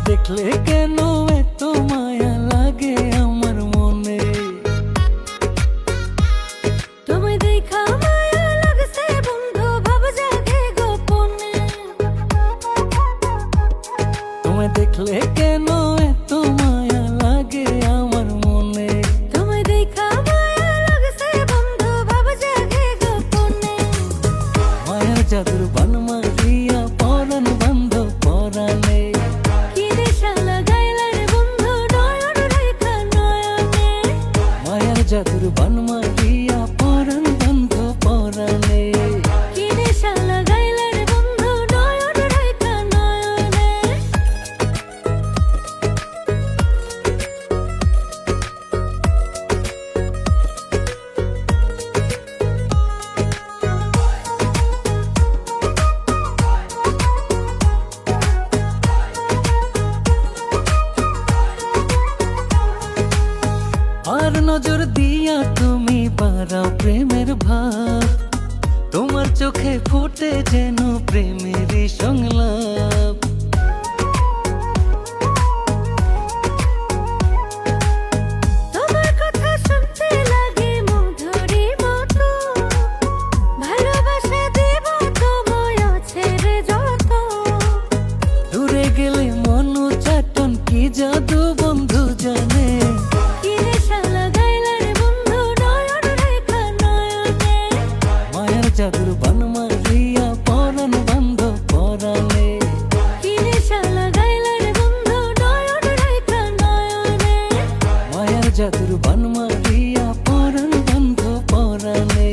দেখলে কেন এত মায়া লাগে আমার মনে, তুমি দেখা মায়া লাগছে বন্ধু ভাব জাগে গোপনে। তোমায় দেখলে কেন এত মায়া লাগে আমার মনে, তুমি দেখা মায়া লাগছে বন্ধু ভাব জাগে গোপনে। মায়ার জাদুর বান মারিয়া পরাণ বন্ধ পরাণে, কি নেশা লাগাইলা রে বন্ধু নয়ন রেখা নয়নে। মায়ার জাদুর বান মারিয়া পরাণ বন্ধ পরাণে। কি নেশা লাগাইলা রে বন্ধু নয়ন রেখা নয়নে। আর নজর দিয়া তুমি বাড়াও প্রেমের ভাব, তোমার চোখে ফুটে যেন প্রেমের সংলাপ। তোমার কথা শুনতে লাগে মধুরী মতো, ভালোবাসা দেব তোমায় ছেড়ে যত। দূরে গেলে মন চাটন কি জাদু বন্ধু জানে, কি নেশা লাগাইলা রে বন্ধু নয়ন রেখা নয়নে। মায়ার জাদুর বান মারিয়া পরাণ বন্ধ পরাণে। কি নেশা লাগাইলা রে বন্ধু নয়ন রেখা নয়নে। মায়ার জাদুর বান মারিয়া পরাণ বন্ধ পরাণে।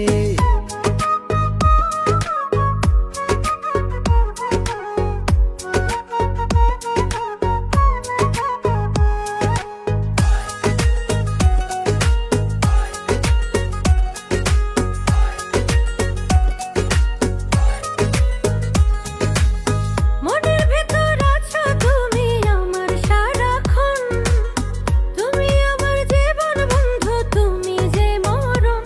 মনের ভেতর আছো তুমি আমার সারাক্ষণ, তুমি আমার জীবন বন্ধু তুমি যে মরণ।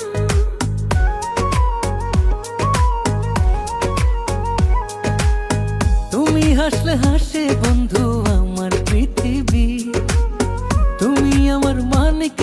তুমি হাসলে হাসে বন্ধু আমার পৃথিবী, তুমি আমার মানিক